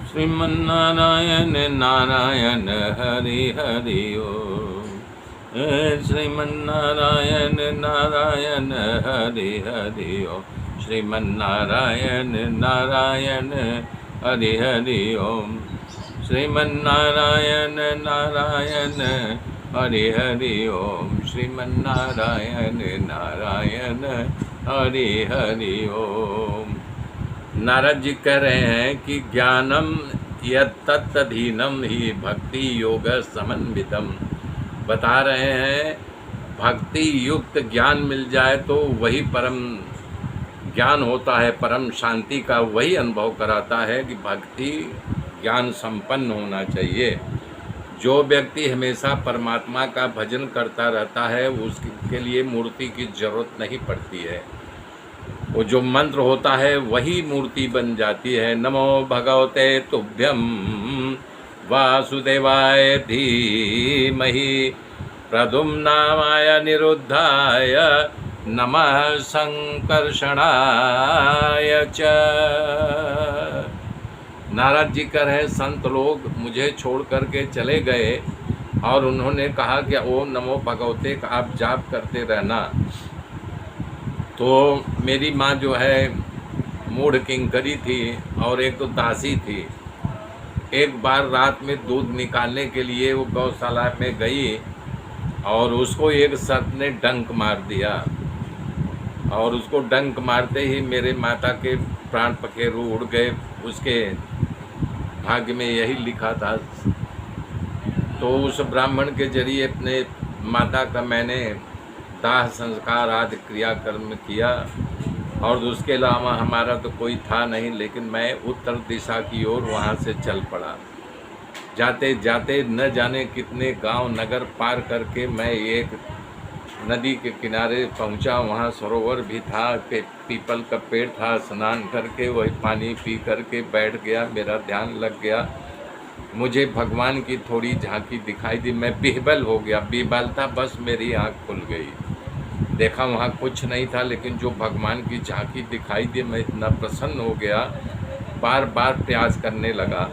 श्रीमन्नारायण नारायण हरि हरि ओम। श्रीमन्नारायण नारायण हरि हरि ओम। श्रीमन्नारायण नारायण हरि हरि ओम। श्रीमन्नारायण नारायण हरि हरि ओम। श्रीमन्नारायण नारायण हरि हरि ओम। नारद जी कह रहे हैं कि ज्ञानम यत्तदधीनम ही भक्ति योग समन्वितम। बता रहे हैं भक्ति युक्त ज्ञान मिल जाए तो वही परम ज्ञान होता है, परम शांति का वही अनुभव कराता है कि भक्ति ज्ञान संपन्न होना चाहिए। जो व्यक्ति हमेशा परमात्मा का भजन करता रहता है उसके लिए मूर्ति की जरूरत नहीं पड़ती है। वो जो मंत्र होता है वही मूर्ति बन जाती है। नमो भगवते तुभ्यम वासुदेवाय धीमहि प्रद्युम्नाय निरुद्धाय नमः संकर्षणाय च। नारद जी कह रहे संत लोग मुझे छोड़ करके चले गए और उन्होंने कहा कि ओम नमो भगवते का आप जाप करते रहना। तो मेरी माँ जो है मूढ़ किंकरी थी और एक तो दासी थी। एक बार रात में दूध निकालने के लिए वो गौशाला में गई और उसको एक सर्प ने डंक मार दिया और उसको डंक मारते ही मेरे माता के प्राण पखेरु उड़ गए। उसके भाग्य में यही लिखा था। तो उस ब्राह्मण के जरिए अपने माता का मैंने दाह संस्कार आदि क्रियाकर्म किया और उसके अलावा हमारा तो कोई था नहीं। लेकिन मैं उत्तर दिशा की ओर वहाँ से चल पड़ा। जाते जाते न जाने कितने गांव नगर पार करके मैं एक नदी के किनारे पहुँचा। वहाँ सरोवर भी था, पीपल का पेड़ था। स्नान करके वही पानी पी करके बैठ गया। मेरा ध्यान लग गया। मुझे भगवान की थोड़ी झांकी दिखाई दी। मैं बिहबल हो गया। बिहबलता बस मेरी आँख खुल गई। देखा वहाँ कुछ नहीं था, लेकिन जो भगवान की झांकी दिखाई दी मैं इतना प्रसन्न हो गया, बार बार प्रयास करने लगा।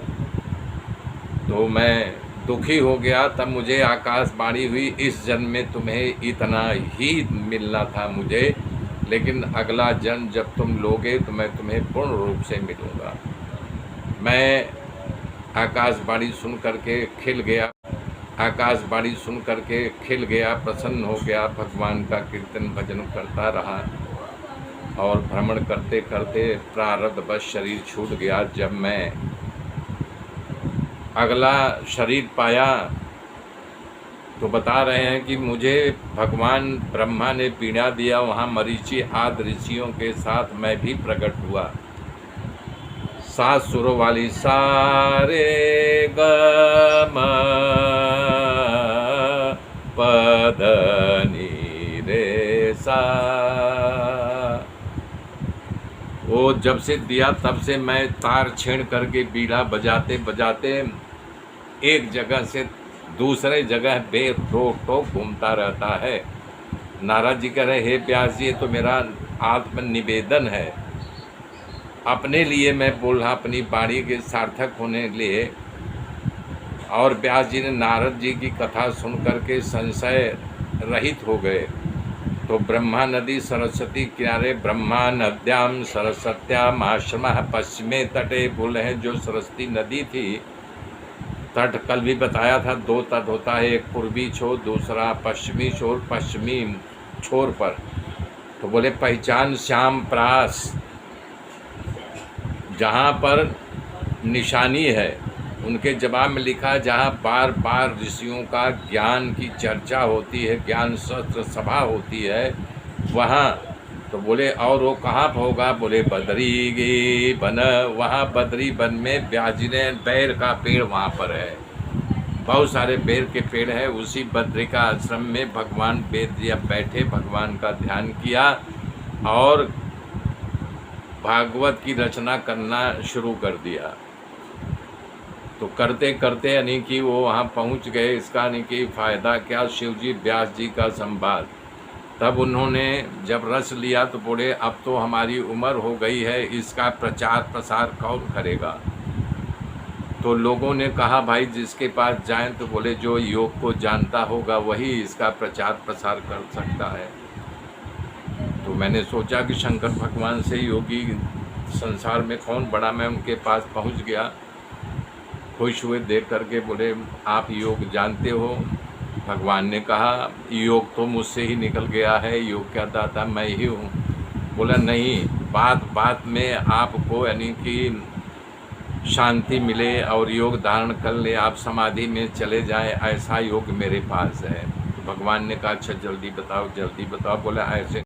तो मैं दुखी हो गया। तब मुझे आकाशवाणी हुई, इस जन्म में तुम्हें इतना ही मिलना था मुझे, लेकिन अगला जन्म जब तुम लोगे तो मैं तुम्हें पूर्ण रूप से मिलूँगा। मैं आकाशवाणी सुन करके खिल गया। आकाशवाणी सुन करके खिल गया, प्रसन्न हो गया। भगवान का कीर्तन भजन करता रहा और भ्रमण करते करते प्रारब्ध बस शरीर छूट गया। जब मैं अगला शरीर पाया तो बता रहे हैं कि मुझे भगवान ब्रह्मा ने पीड़ा दिया। वहाँ मरीचि आदि ऋषियों के साथ मैं भी प्रकट हुआ। 7 सुरों वाली सारे ग म पद नी रे सा। वो जब से दिया तब से मैं तार छेड़ करके बीड़ा बजाते बजाते एक जगह से दूसरे जगह बेरोक टोक घूमता रहता है। नारद जी कह रहे, हे व्यास जी, ये तो मेरा आत्मनिवेदन है। अपने लिए मैं बोल रहा, अपनी वाणी के सार्थक होने के लिए। और व्यास जी ने नारद जी की कथा सुन करके संशय रहित हो गए। तो ब्रह्मा नदी सरस्वती किनारे, ब्रह्मा नद्याम सरस्वत्याम आश्रम पश्चिमे तटे बोले हैं। जो सरस्वती नदी थी, तट कल भी बताया था 2 तट होता है, एक पूर्वी छोर दूसरा पश्चिमी छोर। पश्चिमी छोर पर तो बोले पहचान श्याम प्रास, जहाँ पर निशानी है। उनके जवाब में लिखा जहाँ बार बार ऋषियों का ज्ञान की चर्चा होती है, ज्ञान सत्र सभा होती है, वहाँ। तो बोले और वो कहाँ पर होगा? बोले बदरी गे बन। वहाँ बदरी वन में व्यास जी ने बैर का पेड़ वहाँ पर है, बहुत सारे बेर के पेड़ है। उसी बद्रिका आश्रम में भगवान वेद जी बैठे, भगवान का ध्यान किया और भागवत की रचना करना शुरू कर दिया। तो करते करते यानी कि वो वहाँ पहुँच गए। इसका यानी कि फ़ायदा क्या? शिवजी व्यास जी का संवाद। तब उन्होंने जब रस लिया तो बोले अब तो हमारी उम्र हो गई है, इसका प्रचार प्रसार कौन करेगा? तो लोगों ने कहा भाई जिसके पास जाएं, तो बोले जो योग को जानता होगा वही इसका प्रचार प्रसार कर सकता है। तो मैंने सोचा कि शंकर भगवान से योगी संसार में कौन बड़ा, मैं उनके पास पहुंच गया। खुश हुए देख करके, बोले आप योग जानते हो? भगवान ने कहा योग तो मुझसे ही निकल गया है, योग क्या दाता मैं ही हूँ। बोला नहीं, बात बात में आपको यानी कि शांति मिले और योग धारण कर ले, आप समाधि में चले जाएं, ऐसा योग मेरे पास है। तो भगवान ने कहा अच्छा जल्दी बताओ जल्दी बताओ। बोला ऐसे